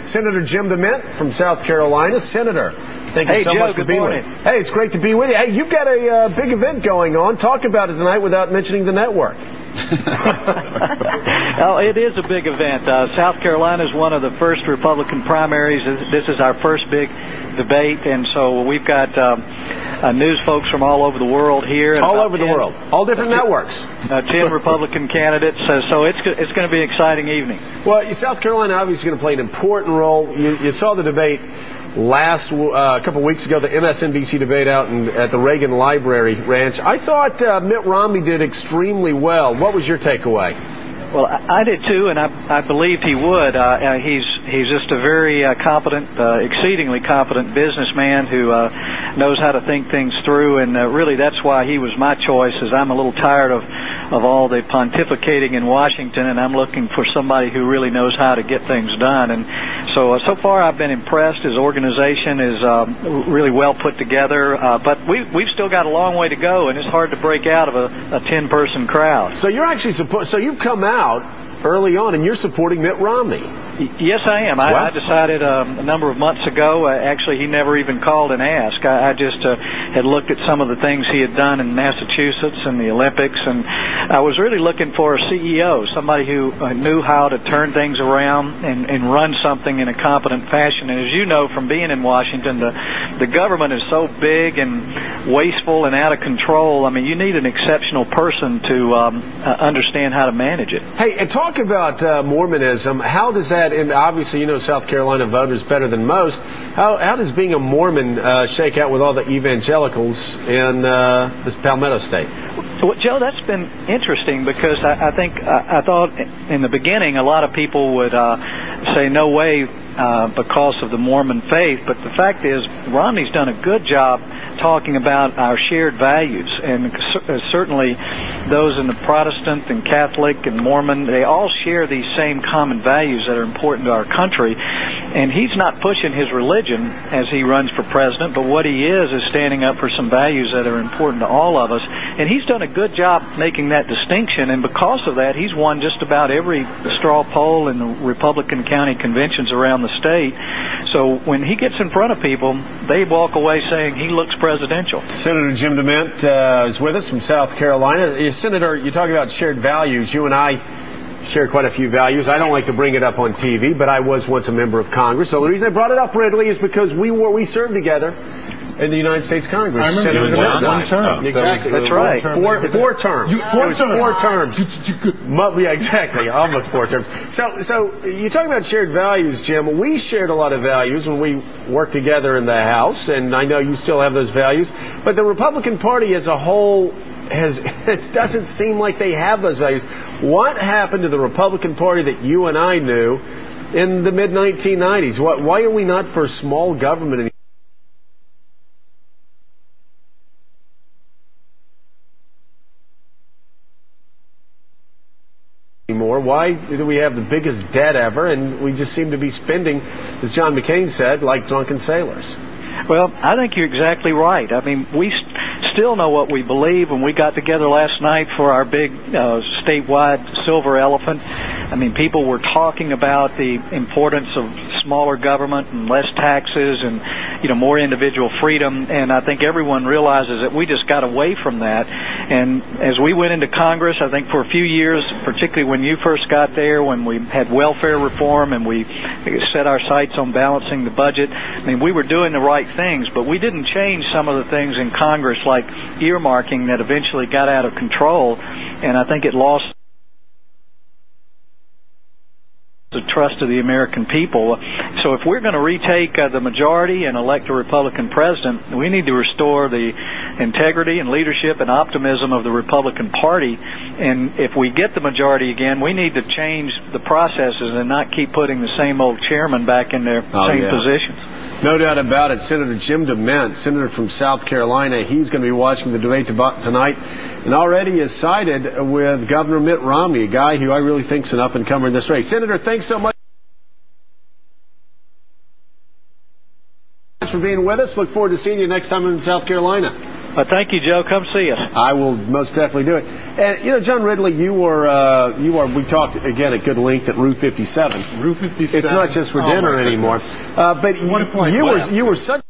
Senator Jim Demint from South Carolina. Senator, thank you so much for being with us. Hey, it's great to be with you. Hey, you've got a big event going on. Talk about it tonight without mentioning the network. Well, it is a big event. South Carolina is one of the first Republican primaries. This is our first big debate, and so we've got news folks from all over the world here. All over the world. All different networks. 10 Republican candidates, so it's going to be an exciting evening. Well, South Carolina obviously going to play an important role. You saw the debate last couple weeks ago, the MSNBC debate out at the Reagan Library Ranch. I thought Mitt Romney did extremely well. What was your takeaway? Well, I did too, and I believed he would. He's just a very competent, exceedingly competent businessman who knows how to think things through, and really that's why he was my choice, as I'm a little tired of all the pontificating in Washington, and I'm looking for somebody who really knows how to get things done. And so far I've been impressed. His organization is really well put together, but we've still got a long way to go, and it's hard to break out of a 10-person crowd. So you're actually so you've come out early on, and you're supporting Mitt Romney. Yes, I am. I decided a number of months ago. Actually, he never even called and asked. I just had looked at some of the things he had done in Massachusetts and the Olympics, and I was really looking for a CEO, somebody who knew how to turn things around and run something in a competent fashion. And as you know from being in Washington, the government is so big and wasteful and out of control. I mean, you need an exceptional person to understand how to manage it. Hey, and talk about Mormonism. How does that, and obviously you know South Carolina voters better than most, how does being a Mormon shake out with all the evangelicals in this Palmetto State? Well, Joe, that's been interesting because I thought in the beginning a lot of people would say no way because of the Mormon faith, but the fact is Romney's done a good job talking about our shared values, and certainly those in the Protestant and Catholic and Mormon, they all share these same common values that are important to our country. And he's not pushing his religion as he runs for president, but what he is standing up for some values that are important to all of us. And he's done a good job making that distinction, and because of that, he's won just about every straw poll in the Republican county conventions around the state. So when he gets in front of people, they walk away saying he looks presidential. Senator Jim Demint is with us from South Carolina. Senator, you talk about shared values. You and I share quite a few values. I don't like to bring it up on TV, but I was once a member of Congress. So the reason I brought it up, Ridley, is because we served together in the United States Congress. I remember one term. Exactly. That's right. Four terms. Four terms. Yeah, exactly. Almost 4 terms. So you're talking about shared values, Jim. We shared a lot of values when we worked together in the House, and I know you still have those values. But the Republican Party as a whole it doesn't seem like they have those values. What happened to the Republican Party that you and I knew in the mid-1990s? Why are we not for small government anymore? Why do we have the biggest debt ever, and we just seem to be spending, as John McCain said, like drunken sailors? Well, I think you're exactly right. I mean, we still know what we believe. When we got together last night for our big statewide silver elephant, I mean, people were talking about the importance of smaller government and less taxes and, more individual freedom. And I think everyone realizes that we just got away from that. And as we went into Congress, I think for a few years, particularly when you first got there, when we had welfare reform and we set our sights on balancing the budget, I mean, we were doing the right things, but we didn't change some of the things in Congress like earmarking that eventually got out of control, and I think it lost the trust of the American people. So if we're going to retake the majority and elect a Republican president, we need to restore the integrity and leadership and optimism of the Republican Party. And if we get the majority again, we need to change the processes and not keep putting the same old chairman back in their same positions. No doubt about it. Senator Jim Demint, senator from South Carolina, he's going to be watching the debate tonight and already is sided with Governor Mitt Romney, a guy who I really think is an up-and-comer in this race. Senator, thanks so much for being with us. Look forward to seeing you next time in South Carolina. Thank you, Joe. Come see us. I will most definitely do it. And, you know, John Ridley, we talked, again, at good length at Route 57. Route 57. It's not just for dinner anymore. But you were such